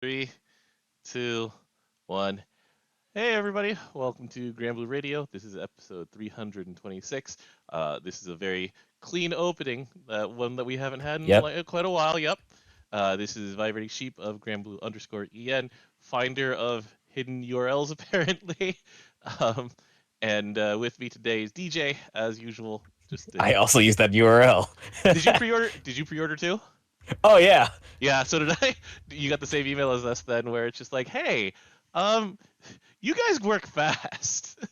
Three, two, one. Hey, everybody. Welcome to Granblue Radio. This is episode 326. This is a very clean opening, one that we haven't had in Yep. quite a while. Yep. This is Vibrating Sheep of Granblue underscore EN, finder of hidden URLs, apparently. Um, and with me today is DJ, as usual. Just I also use that URL. did you pre-order? Did you pre-order too? Oh yeah. Yeah, so did I. You got the same email as us then, where it's just like, hey, um, you guys work fast.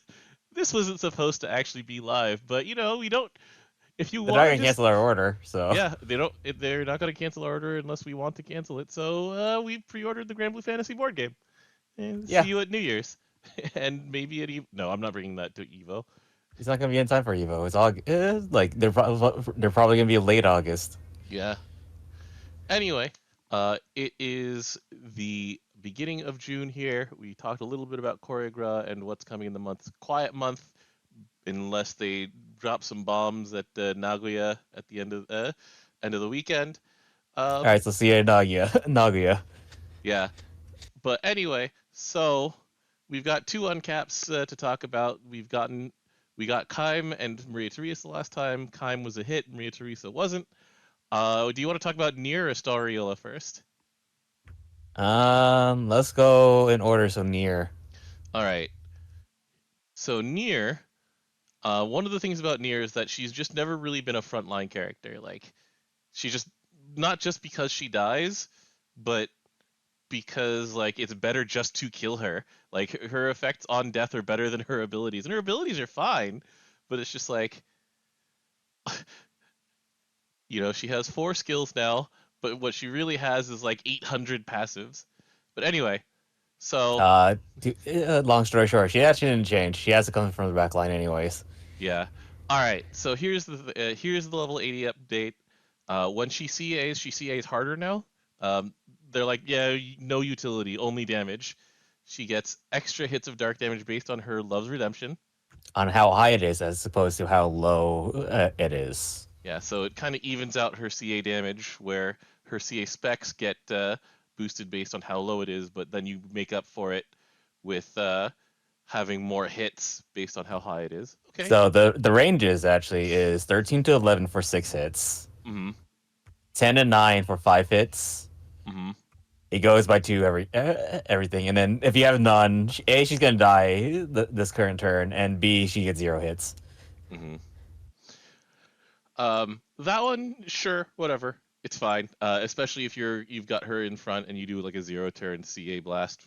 This wasn't supposed to actually be live, but we don't. If you They're not want to gonna just, cancel our order, so yeah, they don't. They're not going to cancel our order unless we want to cancel it. So we pre-ordered the Granblue Fantasy board game, and see yeah. you at New Year's, and maybe at Evo. No, I'm not bringing that to Evo. It's not gonna be in time for Evo. It's all like they're probably gonna be late August. Yeah. Anyway, it is the beginning of June here. We talked a little bit about Choreogra and what's coming in the month. Quiet month, unless they drop some bombs at Nagoya at the end of the weekend. All Um, right, so see you in Nagoya. Nagoya. yeah. But anyway, so we've got two uncaps to talk about. We got Kaim and Maria Theresa last time. Kaim was a hit. Maria Theresa wasn't. Do you want to talk about Nier or Estarriola first? Let's go in order. So Nier. All right. So Nier, one of the things about Nier is that she's just never really been a frontline character. Like she just not just because she dies, but because like it's better just to kill her. Like her effects on death are better than her abilities, and her abilities are fine, but it's just like she has four skills now, but what she really has is like 800 passives. But anyway, so Long story short, she actually didn't change. She has to come from the back line anyways. yeah. All right. So here's the level 80 update. When she CAs harder now. They're like, yeah, no utility, only damage. She gets extra hits of dark damage based on her Love's Redemption. On how high it is as opposed to how low it is. Yeah, so it kind of evens out her CA damage, where her CA specs get boosted based on how low it is, but then you make up for it with having more hits based on how high it is. Okay. So the ranges actually is 13 to 11 for 6 hits, Mm-hmm. 10 to 9 for 5 hits. Mm-hmm. It goes by two everything, and then if you have none, A, she's gonna die this current turn, and B, she gets 0 hits. Mm-hmm. That one, sure, whatever, it's fine. Especially if you've got her in front and you do like a 0 turn CA blast,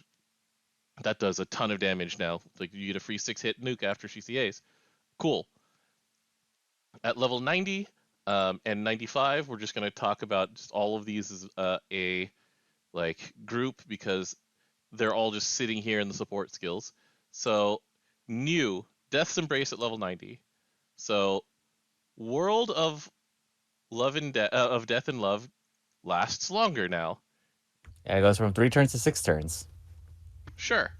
that does a ton of damage now. Like you get a free 6 hit nuke after she CAs. Cool. At level 90 and 95, we're just gonna talk about just all of these as a like group because they're all just sitting here in the support skills. So new Death's Embrace at level 90. So World of Death and Love lasts longer now. Yeah, it goes from 3 turns to 6 turns. Sure.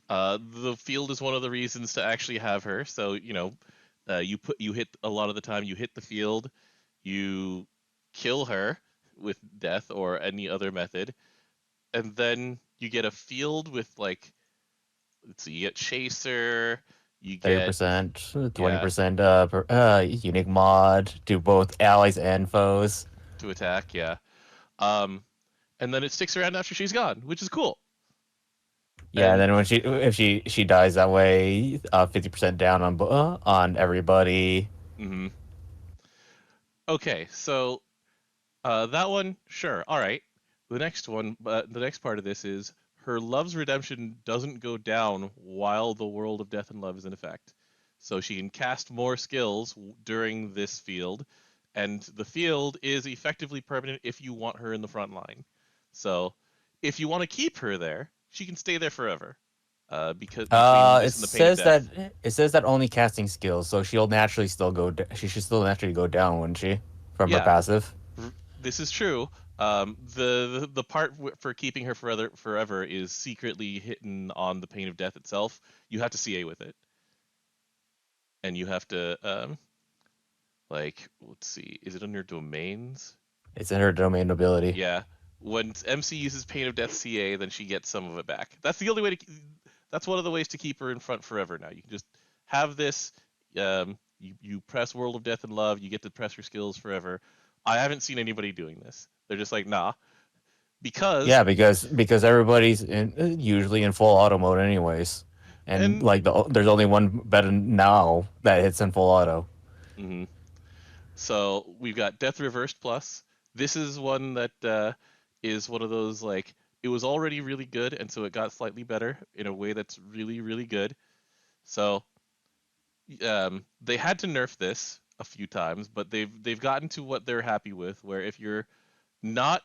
The field is one of the reasons to actually have her. So you hit a lot of the time. You hit the field, you kill her with death or any other method, and then you get a field with like, let's see, you get Chaser, you get 30%, yeah 20% unique mod to both allies and foes. to attack, yeah. Um, and then it sticks around after she's gone, which is cool. Yeah, and And then when she dies that way, 50% down on everybody. mhm. Okay, so that one, sure, all right. The next one, the next part of this is her Love's Redemption doesn't go down while the World of Death and Love is in effect. So she can cast more skills during this field, and the field is effectively permanent if you want her in the front line. So if you want to keep her there, she can stay there forever. Because between It this and the Pain of says that Death. only casting skills, so she'll naturally still go. She should still naturally go down, wouldn't she, from her Yeah, passive? this is true. The part for keeping her forever is secretly hidden on the Pain of Death itself. You have to CA with it, and you have to like let's see, is it under domains? It's in her domain ability. Yeah, when MC uses Pain of Death CA, then she gets some of it back. That's the only way to. That's one of the ways to keep her in front forever. Now you can just have this. You press World of Death and Love, you get to press your skills forever. I haven't seen anybody doing this. They're just like, nah, because Yeah, because everybody's usually in full auto mode anyways, and and like there's only one button now that hits in full auto. mhm. So we've got Death Reversed Plus. This is one that is one of those like it was already really good, and so it got slightly better in a way that's really really good. So they had to nerf this a few times, but they've gotten to what they're happy with. Where if you're not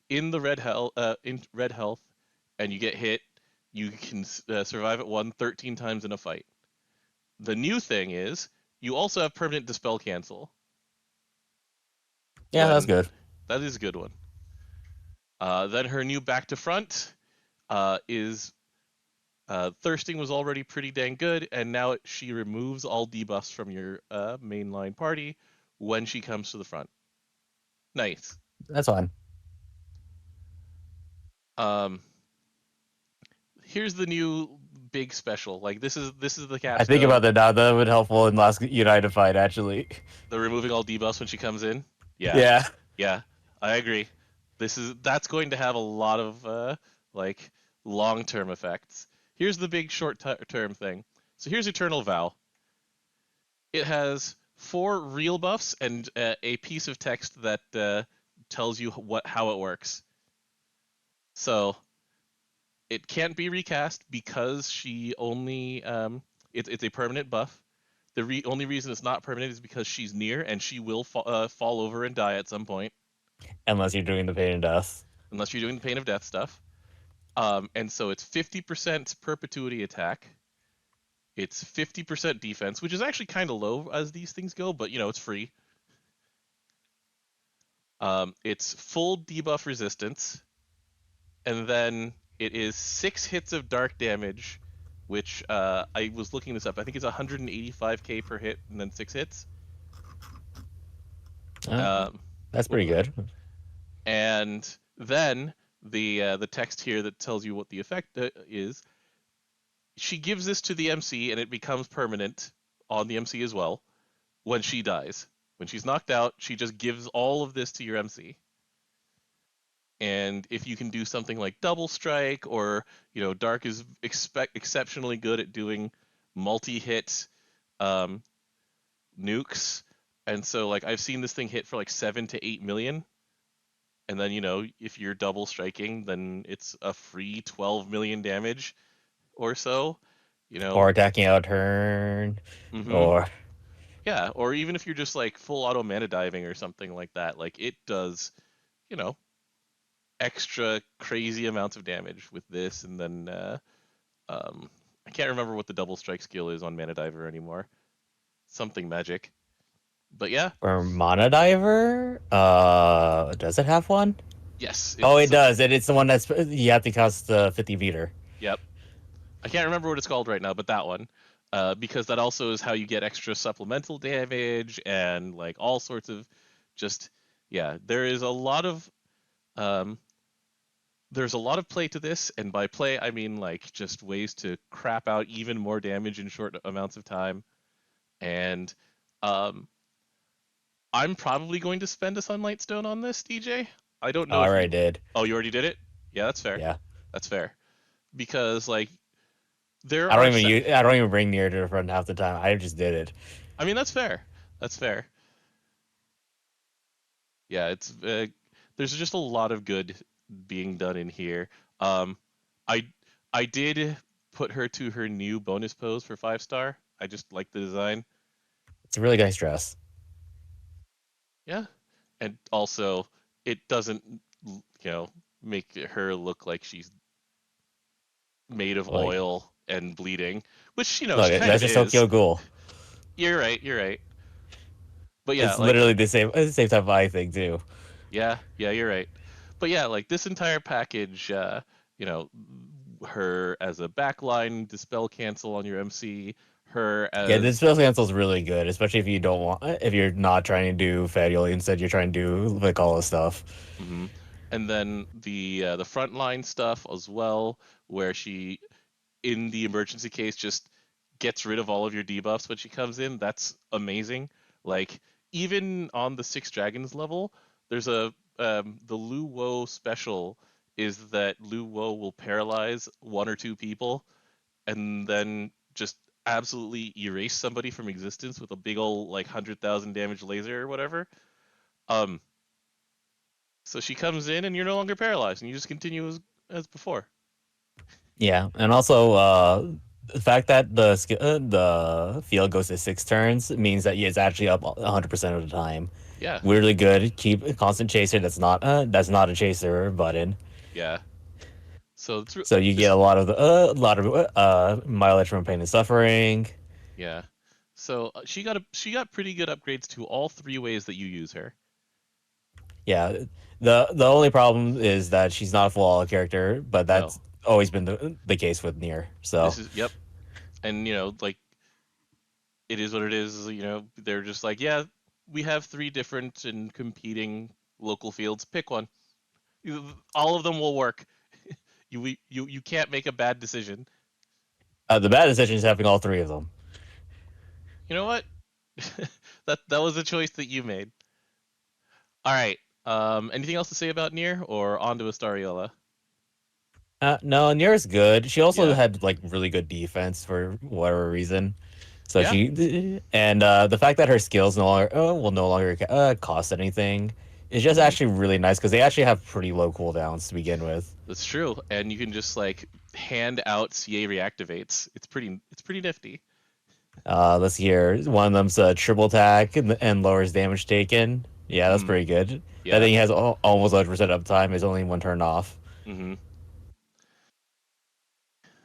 in the red health, and you get hit, you can survive at 13 times in a fight. The new thing is you also have permanent dispel cancel. Yeah, that's When good. that is a good one. Then her new back to front is thirsting was already pretty dang good, and now she removes all debuffs from your mainline party when she comes to the front. Nice. That's fine. Um, here's the new big special. Like this is the I think capstone. about that now. That would be helpful in last United fight actually. The removing all debuffs when she comes in. Yeah, Yeah. yeah, I agree. That's going to have a lot of like long-term effects. Here's the big short-term thing. So here's Eternal Vow. It has 4 real buffs and a piece of text that tells you how it works. So it can't be recast because she only it's a permanent buff. The only reason it's not permanent is because she's near and she will fall over and die at some point, Unless you're doing the pain and death. unless you're doing the Pain of Death stuff. And so it's 50% perpetuity attack. It's 50% defense, which is actually kind of low as these things go, but it's free. It's full debuff resistance, and then it is 6 hits of dark damage, which I was looking this up. I think it's 185k per hit, and then 6 hits. Oh, Um, that's pretty good. and then the text here that tells you what the effect is. She gives this to the MC, and it becomes permanent on the MC as well when she dies. When she's knocked out, she just gives all of this to your MC. And if you can do something like double strike, or Dark is exceptionally good at doing multi-hit um, nukes, and so like I've seen this thing hit for like 7 to 8 million, and then if you're double striking, then it's a free 12 million damage or so. Or attacking out turn, Mm-hmm. or Yeah, or even if you're just like full auto mana diving or something like that, like it does, you know, extra crazy amounts of damage with this, and then um, I can't remember what the double strike skill is on Mana Diver anymore. Something magic, but yeah, or Mana Diver. Does it have one? yes, Oh, it it's does, and it's the one that's you have to cost 50 meter. yep. I can't remember what it's called right now, but that one, because that also is how you get extra supplemental damage and like all sorts of just yeah. Um, there's a lot of play to this, and by play I mean like just ways to crap out even more damage in short amounts of time. And um, I'm probably going to spend a Sunlight Stone on this, DJ. I don't Oh, know I if you. already did. Oh, you already did it? Yeah, that's fair. Yeah. That's fair. Because like there I are don't even use, I don't even bring near to the front half the time. I just did it. I mean that's fair. That's fair. Yeah, it's there's just a lot of good being done in here. I I did put her to her new bonus pose for 5 star. I just like the design. It's a really nice dress. Yeah, and also it doesn't make her look like she's made of Like, oil and bleeding, which look, she kind that's of just is. Tokyo Ghoul. You're right. You're right. But yeah, It's like literally the same type of eye thing too. yeah, you're right. But yeah, like this entire package, you know, her as a backline dispel cancel on your MC, her Yeah, the as spell cancel is really good, especially if you don't want, if you're not trying to do Fadioli, instead you're trying to do like all this stuff. mhm. And then the frontline stuff as well, where she in the emergency case just gets rid of all of your debuffs when she comes in. That's amazing. Like even on the Six Dragons level, there's a the Lu Wo special is that Lu Wo will paralyze one or two people and then just absolutely erase somebody from existence with a big old like 100,000 damage laser or whatever. Um, so she comes in and you're no longer paralyzed and you just continue as before. Yeah, and also the fact that the field goes to 6 turns means that it's actually up 100% of the time. Yeah, Weirdly good. Keep a constant chaser. That's not a chaser button. yeah. So So you get this a lot of mileage from pain and suffering. yeah. So she got pretty good upgrades to all three ways that you use her. Yeah, the only problem is that she's not a full auto character, but No, that's always been the case with Nier. So this is yep. And like it is what it is. They're just like, yeah, we have three different and competing local fields. Pick one. All of them will work. You can't make a bad decision. the bad decision is having all three of them. You know what? That was a choice that you made. All right. Anything else to say about Nier or on to Estarriola? No, Nier's good. She also Yeah. had like really good defense for whatever reason. So Yeah. she and the fact that her skills will no longer cost anything is just Hmm. actually really nice because they actually have pretty low cooldowns to begin with. That's true. And you can just like hand out CA reactivates. It's pretty nifty. Let's see here. One of them's a triple attack and lowers damage taken. Yeah, that's Hmm. pretty good. That Yeah. thing has almost 100% uptime. Is only one turn off. Hmm.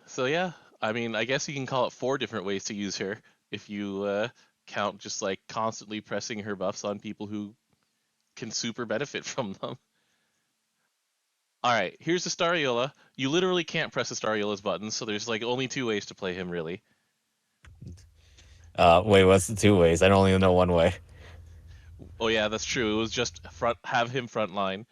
So yeah, I mean, I guess you can call it four different ways to use her if you count just like constantly pressing her buffs on people who can super benefit from them. All right, here's the Stariola. You literally can't press the Stariola's buttons, so there's like only two ways to play him really. Wait, what's the two ways? I don't only know one way. Oh yeah, that's true. It was just have him frontline.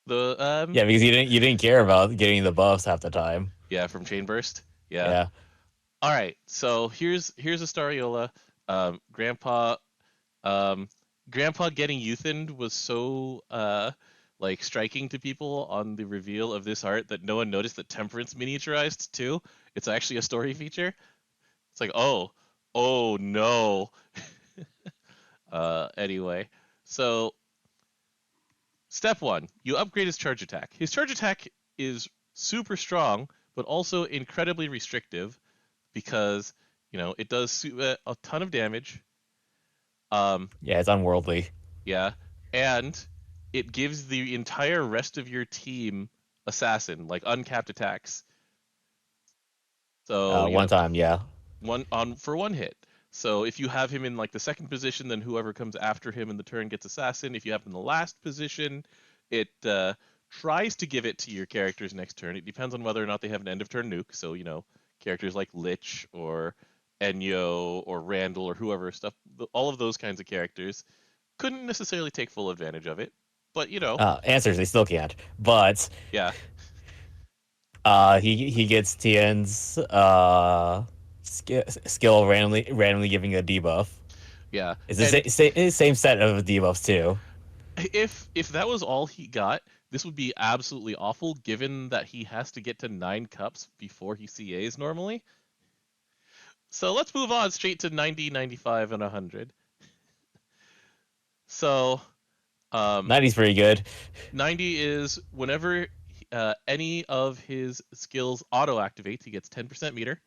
The Yeah, because you didn't care about getting the buffs half the time. yeah, from Chain Burst. Yeah. Yeah. All right, so here's a Stariola. Grandpa Um, Grandpa getting euthaned was so like striking to people on the reveal of this art that no one noticed that Temperance miniaturized too. It's actually a story feature. It's like, oh no. Anyway, so step one, you upgrade his charge attack. His charge attack is super strong, but also incredibly restrictive because it does a ton of damage. Um, Yeah, it's unworldly. Yeah, and it gives the entire rest of your team assassin, like uncapped attacks. So, One time, yeah. one on for one hit. So if you have him in like the second position, then whoever comes after him in the turn gets assassin. If you have him in the last position, it tries to give it to your characters next turn. It depends on whether or not they have an end of turn nuke. So, characters like Lich or Enyo or Randall or whoever stuff, all of those kinds of characters couldn't necessarily take full advantage of it, but Answers they still can't. But yeah, he gets Tien's skill randomly giving a debuff. yeah. It's the And same set of debuffs too. if that was all he got, this would be absolutely awful, given that he has to get to 9 cups before he CAs normally. So let's move on straight to 90, 95, and 100. So 90's pretty good. 90 is whenever any of his skills auto activate, he gets 10% meter.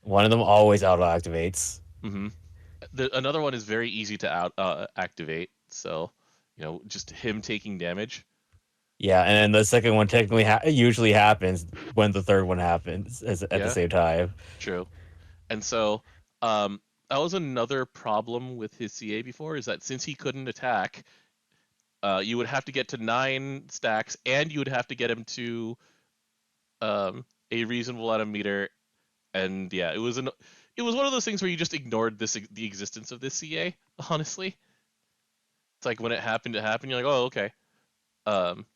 One of them always auto activates. Hmm. Another one is very easy to activate. So, just him taking damage. Yeah, and then the second one technically usually happens when the third one happens at the Yeah, same time. true. And so, um, that was another problem with his CA before, is that since he couldn't attack, you would have to get to 9 stacks, and you would have to get him to a reasonable amount of meter. And yeah, it was one of those things where you just ignored the existence of this CA. Honestly, it's like when it happened, it happened. You're like, oh, okay. Um,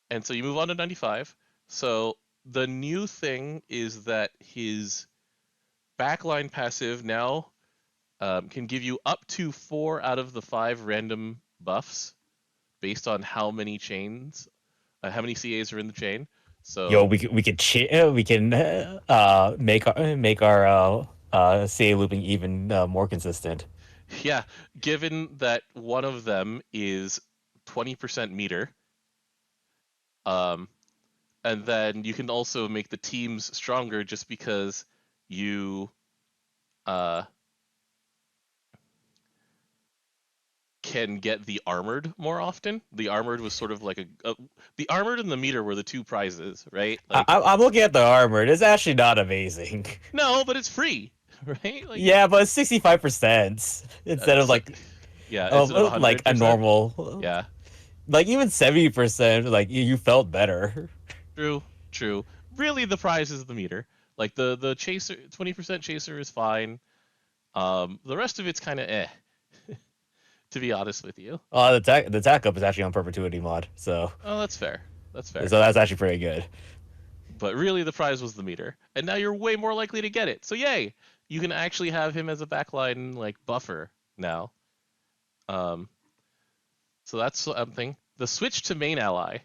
and so you move on to 95. So the new thing is that his backline passive now can give you up to 4 out of the 5 random buffs based on how many CAs are in the chain. Yo, So we can make our CA looping even more consistent. yeah, given that one of them is 20% meter, um, and then you can also make the teams stronger just because you uh, can get the armored more often. The armored was sort of like the armored and the meter were the two prizes, right? Like I'm looking at the armor. It's actually not amazing. no, but it's free, right? Like Yeah, but 65% instead of so, like yeah, instead of like a 100%. normal, Yeah, like even 70%. Like you felt better. true, true. Really, the prize is the meter. Like the chaser, 20% chaser is fine. The rest of it's kind of to be honest with you. The tack up is actually on perpetuity mod, Oh, that's fair. That's so fair. that's actually pretty good. But really, the prize was the meter, and now you're way more likely to get it. So yay! You can actually have him as a backline like buffer now. Um, so that's something. The switch to main ally.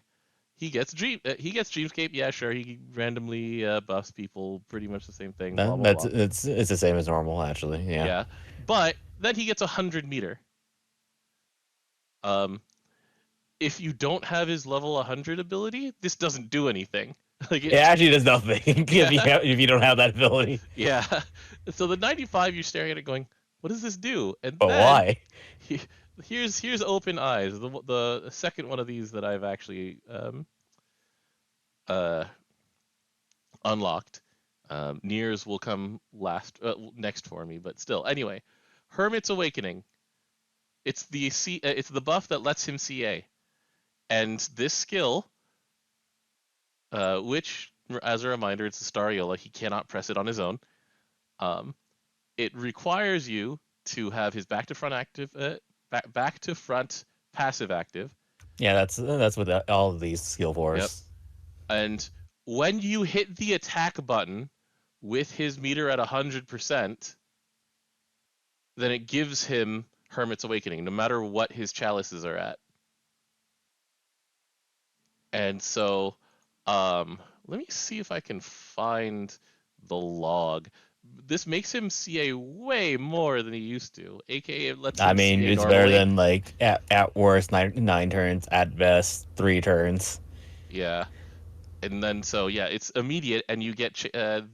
He gets Dreamscape. Yeah, sure. He randomly buffs people. Pretty much the same thing. Blah blah That's blah. it's the same as normal actually. Yeah. Yeah, but then he gets 100 meter. Um, if you don't have his level 100 ability, this doesn't do anything. Like It it. actually does nothing Yeah, if you don't have that ability. yeah. So the 95, you're staring at it going, what does this do? And But then why? he, here's open eyes. The second one of these that I've actually uh unlocked. Niers will come next for me, but still. Anyway, Hermit's Awakening. It's the buff that lets him CA, and this skill, which as a reminder, it's Estarriola. He cannot press it on his own. Um, it requires you to have his back to front active, back to front passive active. Yeah, that's what all of these skill Yep. fours. And when you hit the attack button with his meter at 100%, then it gives him Hermit's Awakening, no matter what his chalices are at. And so, let me see if I can find the log. This makes him CA way more than he used to, aka it lets I him mean, CA it's better normally. than like at worst nine turns, at best 3 turns. Yeah. And then so yeah, it's immediate, and you get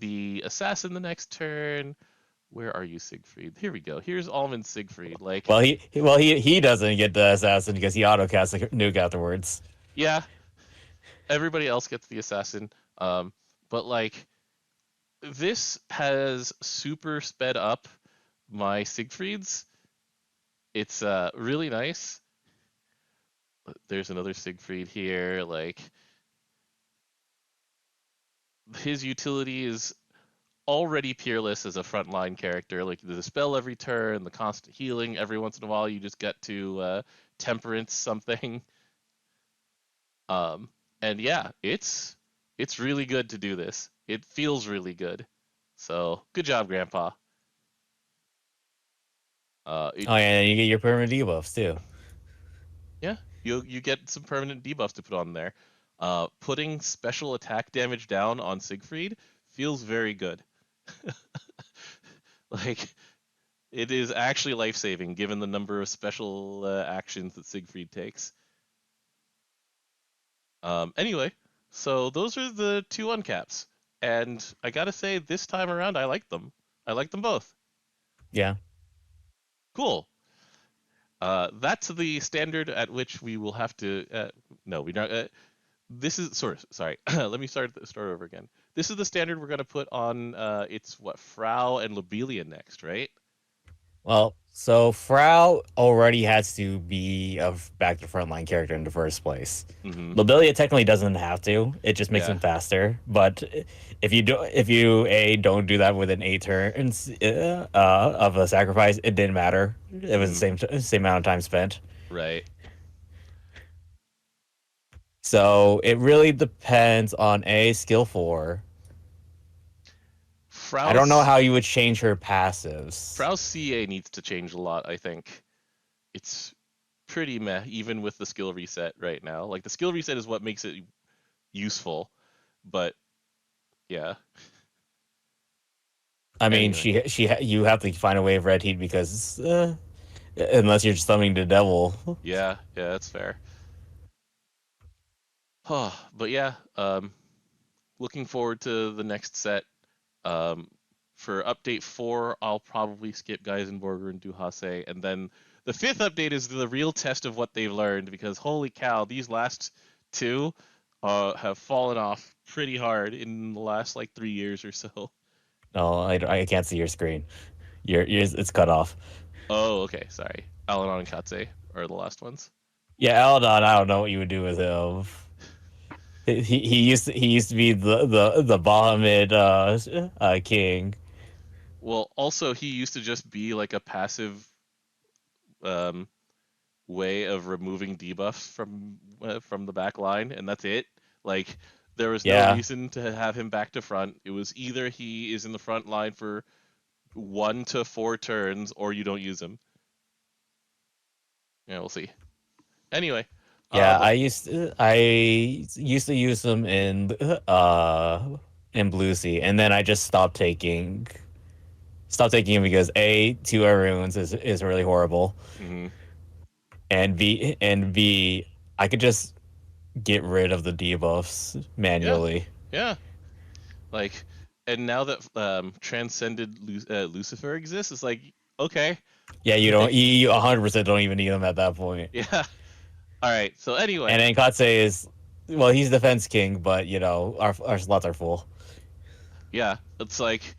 the assassin the next turn. Where are you, Siegfried? Here we go. Here's Almond Siegfried. Like, He doesn't get the assassin because he auto casts a nuke afterwards. yeah, everybody else gets the assassin. But like this has super sped up my Siegfrieds. It's really nice. There's another Siegfried here. Like his utility is already peerless as a frontline character. Like the spell every turn, the constant healing. Every once in a while, you just get to temperance something. Um, and yeah, it's really good to do this. It feels really good. So good job, Grandpa. It, Oh yeah, and you get your permanent debuffs too. yeah, you get some permanent debuffs to put on there. Putting special attack damage down on Siegfried feels very good. Like it is actually life saving given the number of special actions that Siegfried takes. Anyway, so those are the two uncaps, and I gotta say this time around I like them. I like them both. Yeah, Cool. That's the standard at which we will have to. No, we don't. This is sorry. Let me start over again. This is the standard we're gonna put on. It's what Frau and Lobelia next, right? well, so Frau already has to be a back to frontline character in the first place. Mm-hmm. Lobelia technically doesn't have to. It just makes Yeah. him faster. But if you don't do that within 8 turns of a sacrifice, it didn't matter. It was Mm-hmm. the same amount of time spent. Right. So it really depends on a skill 4. I don't know Frau's how you would change her passives. Frau's CA needs to change a lot, I think. It's pretty meh, even with the skill reset right now. Like the skill reset is what makes it useful, but yeah. I mean, Anyway, you have to find a way of red heat because unless you're summoning the devil. yeah, that's fair. But yeah, looking forward to the next set. Um, for update 4, I'll probably skip Geisenborger and do Hase, and then the fifth update is the real test of what they've learned because holy cow, these last two have fallen off pretty hard in the last like 3 years or so. No, I can't see your screen. It's cut off. Oh, okay, sorry. Alanon and Katse are the last ones. Yeah, Eldon, I don't know what you would do with him. He used to be the Bahamid king. Well, also he used to just be like a passive um, way of removing debuffs from the back line, and that's it. Like there was no Yeah, reason to have him back to front. It was either he is in the front line for 1 to 4 turns, or you don't use him. Yeah, we'll see. Anyway, yeah. but I used to use them in Blue Sea, and then I just stopped taking him because A, 2 runes is really horrible, mhm. and B, I could just get rid of the debuffs Yeah, manually. yeah. Like, and now that transcended Lucifer exists, it's like okay, Yeah, like you 100% don't even need them at that point. yeah. All right. So And anyway, then Katse is, well, he's defense king, but our slots are full. yeah, it's like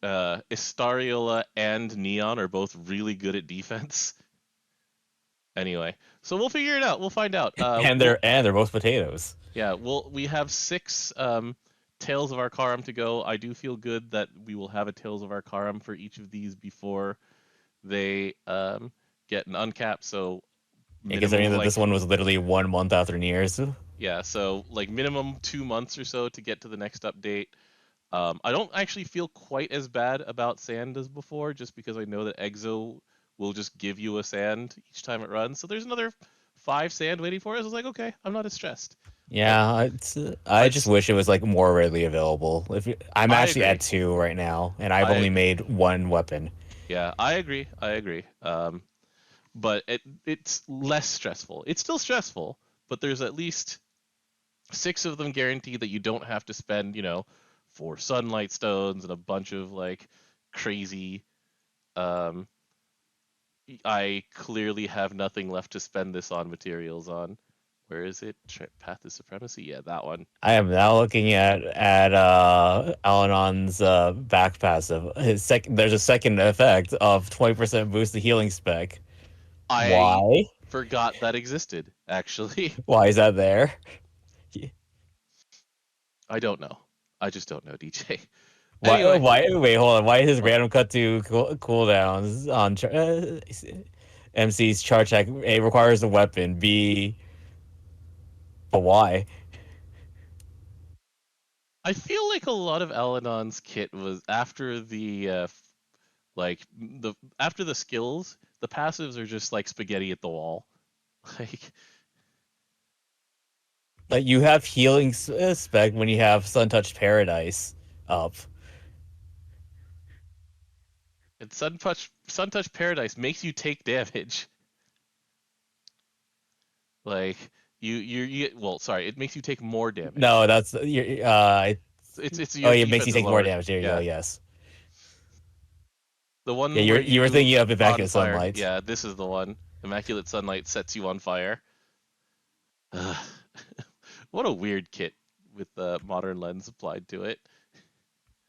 Estarriola and Neon are both really good at defense. Anyway, so we'll figure it out. We'll find out. And they're both potatoes. Yeah, we have 6 Tales of Arcarum to go. I do feel good that we will have a Tales of Arcarum for each of these before they get an uncap. So Yeah, minimum considering of that this like one was literally 1 month after Niers. yeah, so like minimum 2 months or so to get to the next update. I don't actually feel quite as bad about sand as before, just because I know that Exo will just give you a sand each time it runs. So there's another 5 sand waiting for us. I was like, okay, I'm not as stressed. But Yeah, I I just just, wish it was like more readily available. I'm I actually at agree. 2 right now, and I've I only agree. made 1 weapon. Yeah, I agree. I agree. But it's less stressful. It's still stressful, but there's at least 6 of them guaranteed that you don't have to spend, 4 sunlight stones and a bunch of like crazy um I clearly have nothing left to spend this on materials on. Where is it? Path to Supremacy? Yeah, that one. I am now looking at Alanon's back passive. There's a second effect of 20% boost the healing spec. I Why? forgot that existed, actually. Why is that there? I don't know. I just don't know, DJ. Why? Anyway, Why? Wait, hold on. Why is his what? random cut to cooldowns on MC's char check? A requires a weapon. B, but why? I feel like a lot of Aladon's kit was after the like the after the skills, the passives are just like spaghetti at the wall. Like Like you have healing spec when you have Sun Touched Paradise up. and Sun Touch Paradise makes you take damage. Like well, sorry, it makes you take more damage. No, that's It's oh, your yeah, it makes you defense is take more lowered. damage. There you go. Yeah, Yes. the Yeah, one where you were you thinking of on Immaculate fire. Sunlight. Yeah, this is the one. Immaculate Sunlight sets you on fire. What a weird kit with the modern lens applied to it.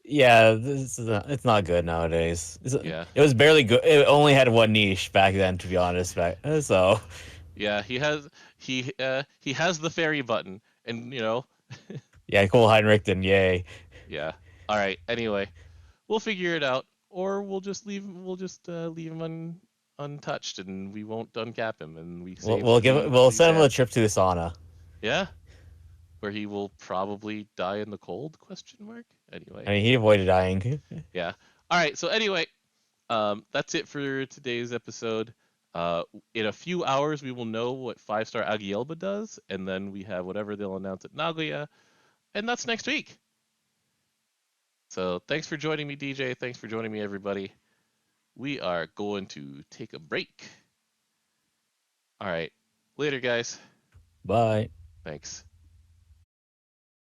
Yeah, it's not good nowadays. Yeah, It was barely good. It only had one niche back then, to be honest. So yeah. He has the fairy button, and yeah, Cole Heinrichten, yay. yeah. All right. Anyway, we'll figure it out, or we'll just leave. We'll just leave him untouched, and we won't uncap him, and we We'll save the we'll the send him a death. trip to the sauna. Yeah, where he will probably die in the cold? Question mark. I Anyway, mean, he avoided dying. yeah. All right. So anyway, that's it for today's episode. In a few hours, we will know what 5-star Agielba does, and then we have whatever they'll announce at Nagoya, and that's next week. So thanks for joining me, DJ. Thanks for joining me, everybody. We are going to take a break. All right. Later, guys. Bye. Thanks.